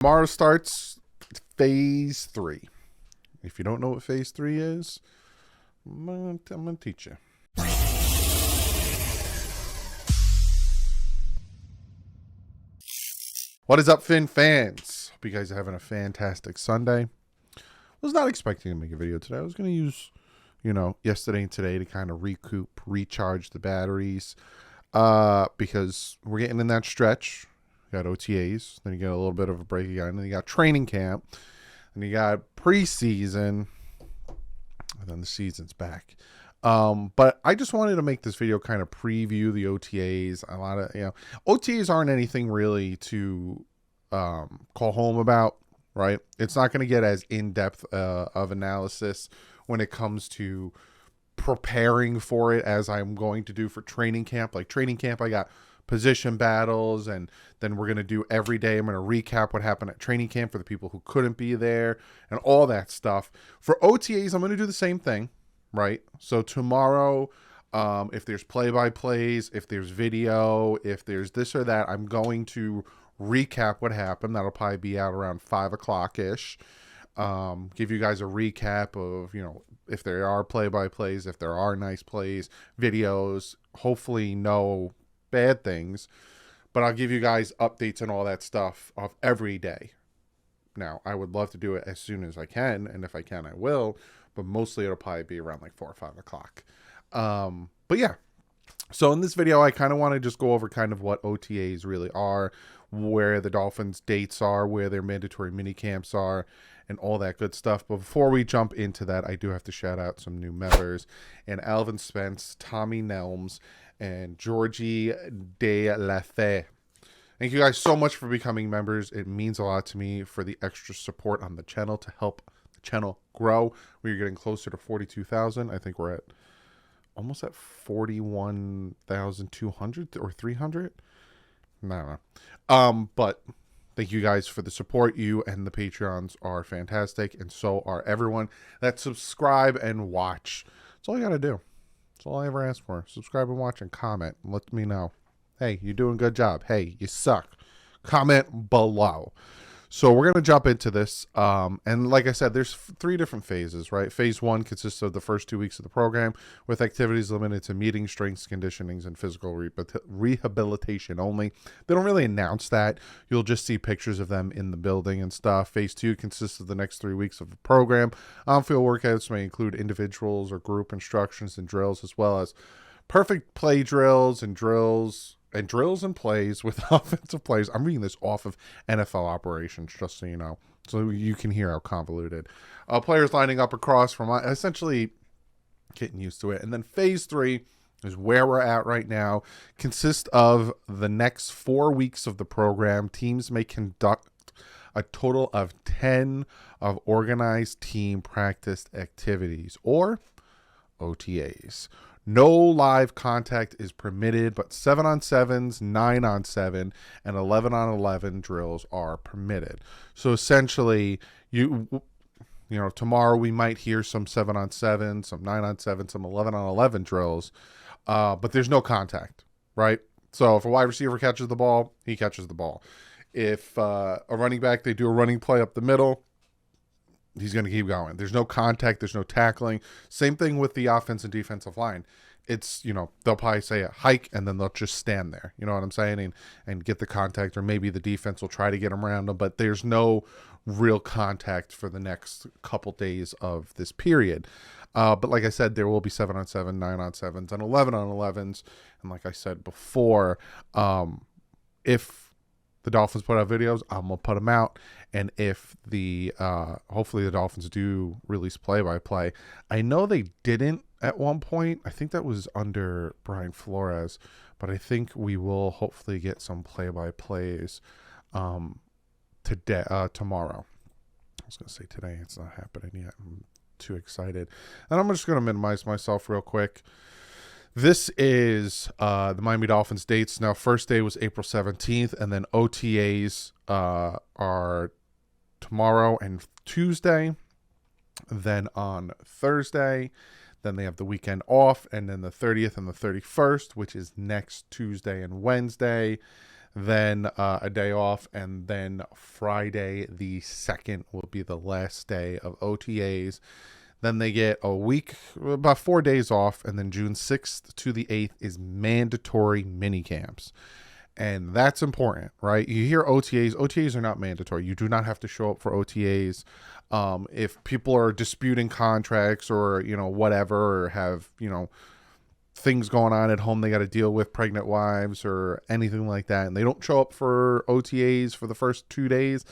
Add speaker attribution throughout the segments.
Speaker 1: Tomorrow starts phase 3. If you don't know what phase 3 is, I'm going to teach you. What is up, Finn fans? Hope you guys are having a fantastic Sunday. Was not expecting to make a video today. I was going to use, yesterday and today to kind of recoup, recharge the batteries, because we're getting in that stretch. You got OTAs, then you get a little bit of a break again, and then you got training camp, and you got preseason, and then the season's back. But I just wanted to make this video kind of preview the OTAs. A lot of, OTAs aren't anything really to call home about, right? It's not going to get as in-depth of analysis when it comes to preparing for it as I'm going to do for training camp. Like training camp, I got position battles, and then we're going to do every day. I'm going to recap what happened at training camp for the people who couldn't be there and all that stuff. For OTAs, I'm going to do the same thing, right? So tomorrow, if there's play-by-plays, if there's video, if there's this or that, I'm going to recap what happened. That'll probably be out around 5 o'clock-ish. Give you guys a recap of, if there are play-by-plays, if there are nice plays, videos, hopefully no bad things, but I'll give you guys updates and all that stuff of every day. Now, I would love to do it as soon as I can, and if I can, I will, but mostly it'll probably be around like 4 or 5 o'clock. But yeah, so in this video, I kind of want to just go over kind of what OTAs really are, where the Dolphins dates are, where their mandatory mini camps are, and all that good stuff. But before we jump into that, I do have to shout out some new members, and Alvin Spence, Tommy Nelms, and Georgie De La Fe. Thank you guys so much for becoming members. It means a lot to me for the extra support on the channel to help the channel grow. We're getting closer to 42,000. I think we're at almost at 41,200 or 300. I don't know. But thank you guys for the support. You and the Patreons are fantastic, and so are everyone that subscribe and watch. That's all you got to do. That's all I ever ask for. Subscribe and watch and comment. Let me know. Hey, you're doing a good job. Hey, you suck. Comment below. So we're going to jump into this. And like I said, there's 3 different phases, right? Phase 1 consists of the first 2 weeks of the program with activities limited to meetings, strengths, conditionings, and physical rehabilitation only. They don't really announce that. You'll just see pictures of them in the building and stuff. Phase 2 consists of the next 3 weeks of the program. On-field workouts may include individuals or group instructions and drills, as well as perfect play drills and plays with offensive plays. I'm reading this off of NFL Operations, just so you know, so you can hear how convoluted. Players lining up across from essentially getting used to it. And then phase 3 is where we're at right now. Consists of the next 4 weeks of the program. Teams may conduct a total of 10 of organized team practice activities, or OTAs. No live contact is permitted, but 7-on-7s, 9-on-7, and 11-on-11 drills are permitted. So essentially, tomorrow we might hear some 7-on-7, some 9-on-7, some 11-on-11 drills, but there's no contact, right? So if a wide receiver catches the ball, he catches the ball. If a running back, they do a running play up the middle, he's going to keep going. There's no contact. There's no tackling. Same thing with the offense and defensive line. It's, they'll probably say a hike, and then they'll just stand there. You know what I'm saying? And get the contact, or maybe the defense will try to get them around them, but there's no real contact for the next couple days of this period. But like I said, there will be 7-on-7, 9-on-7s, and 11-on-11s. And like I said before, if the Dolphins put out videos, I'm going to put them out. And if hopefully the Dolphins do release play-by-play. I know they didn't at one point. I think that was under Brian Flores, but I think we will hopefully get some play-by-plays tomorrow. I was going to say today. It's not happening yet. I'm too excited. And I'm just going to minimize myself real quick. This is the Miami Dolphins dates. Now, first day was April 17th, and then OTAs are tomorrow and Tuesday. Then on Thursday, then they have the weekend off, and then the 30th and the 31st, which is next Tuesday and Wednesday. then a day off, and then Friday the 2nd will be the last day of OTAs. Then they get a week, about 4 days off, and then June 6th to the 8th is mandatory mini camps. And that's important, right? You hear OTAs. OTAs are not mandatory. You do not have to show up for OTAs. If people are disputing contracts or, whatever, or have, things going on at home they got to deal with, pregnant wives or anything like that, and they don't show up for OTAs for the first 2 days,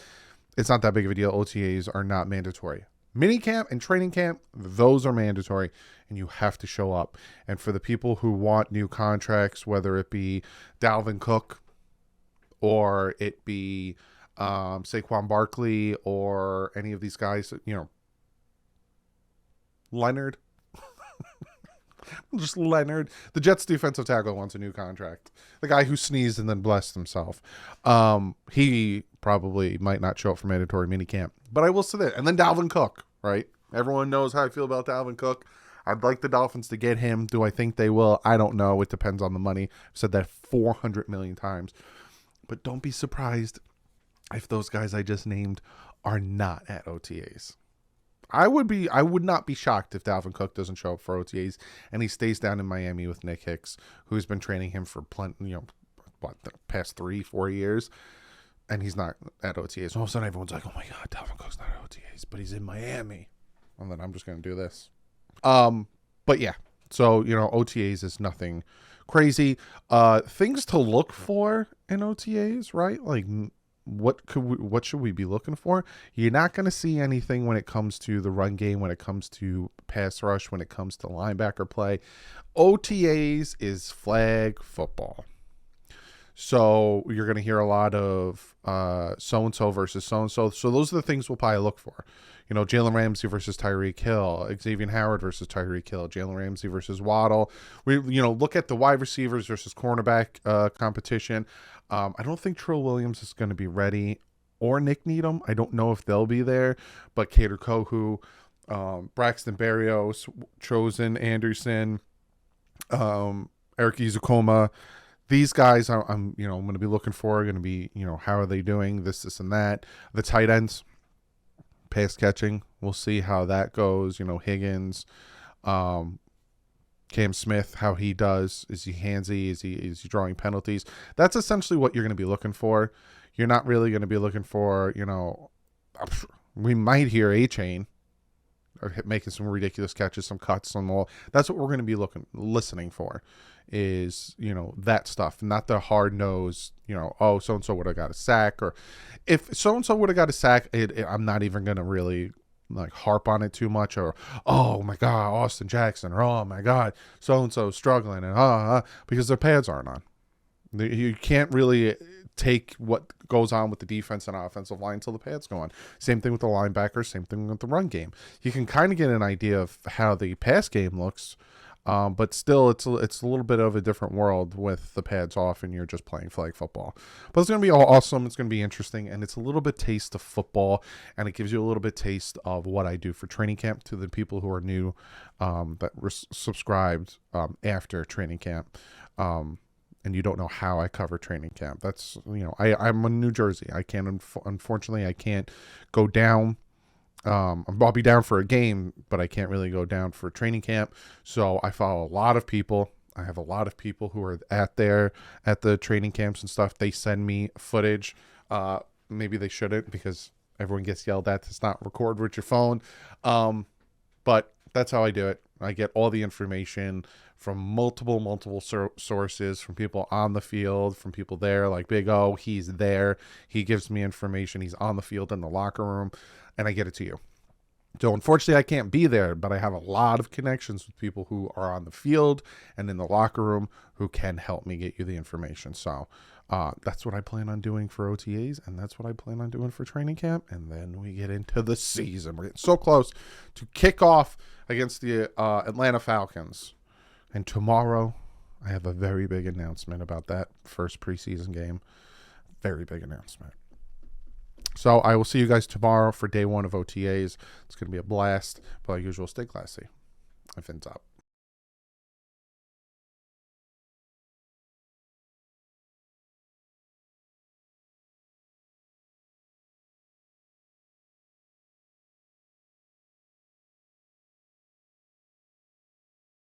Speaker 1: it's not that big of a deal. OTAs are not mandatory. Mini camp and training camp, those are mandatory, and you have to show up. And for the people who want new contracts, whether it be Dalvin Cook or it be Saquon Barkley or any of these guys, Leonard, just Leonard, the Jets defensive tackle, wants a new contract. The guy who sneezed and then blessed himself. He probably might not show up for mandatory minicamp, but I will say that. And then Dalvin Cook, right? Everyone knows how I feel about Dalvin Cook. I'd like the Dolphins to get him. Do I think they will? I don't know. It depends on the money. I've said that 400 million times. But don't be surprised if those guys I just named are not at OTAs. I would not be shocked if Dalvin Cook doesn't show up for OTAs and he stays down in Miami with Nick Hicks, who's been training him for the past 3-4 years, and he's not at OTAs. All of a sudden, everyone's like, "Oh my God, Dalvin Cook's not at OTAs, but he's in Miami," and then I'm just gonna do this. But yeah, so OTAs is nothing crazy. Things to look for in OTAs, right? Like, what should we be looking for? You're not going to see anything when it comes to the run game, when it comes to pass rush, when it comes to linebacker play. OTAs is flag football. So you're going to hear a lot of so-and-so versus so-and-so. So those are the things we'll probably look for. Jalen Ramsey versus Tyreek Hill, Xavier Howard versus Tyreek Hill, Jalen Ramsey versus Waddle. We, look at the wide receivers versus cornerback competition. I don't think Trill Williams is going to be ready, or Nick Needham. I don't know if they'll be there, but Kader Kohu, Braxton Berrios, Chosen Anderson, Eric Izukoma. These guys I'm going to be looking for, going to be, how are they doing, this, and that. The tight ends, pass catching, we'll see how that goes. Higgins, Cam Smith, how he does. Is he handsy? Is he drawing penalties? That's essentially what you're going to be looking for. You're not really going to be looking for, we might hear A-Chain making some ridiculous catches, some cuts on the wall. That's what we're going to be listening for, is, that stuff, not the hard nose, oh, so-and-so would have got a sack, or if so-and-so would have got a sack, I'm not even going to really harp on it too much, or, oh my God, Austin Jackson, or oh my God, so-and-so struggling, and because their pads aren't on. You can't really take what goes on with the defense and offensive line until the pads go on. Same thing with the linebackers, same thing with the run game. You can kind of get an idea of how the pass game looks, but still it's a little bit of a different world with the pads off and you're just playing flag football. But it's going to be awesome. It's going to be interesting, and it's a little bit taste of football, and it gives you a little bit taste of what I do for training camp to the people who are new, that were subscribed after training camp. And you don't know how I cover training camp. That's, I'm in New Jersey. I can't, unfortunately, I can't go down. I'll be down for a game, but I can't really go down for training camp. So I follow a lot of people. I have a lot of people who are at the training camps and stuff. They send me footage. Maybe they shouldn't, because everyone gets yelled at to not record with your phone. But that's how I do it. I get all the information from multiple sources, from people on the field, from people there, like Big O. He's there. He gives me information. He's on the field in the locker room, and I get it to you. So unfortunately, I can't be there, but I have a lot of connections with people who are on the field and in the locker room who can help me get you the information. So that's what I plan on doing for OTAs, and that's what I plan on doing for training camp. And then we get into the season. We're getting so close to kick off against the Atlanta Falcons. And tomorrow, I have a very big announcement about that first preseason game. Very big announcement. So I will see you guys tomorrow for day one of OTAs. It's going to be a blast. But like usual, stay classy. And fins up.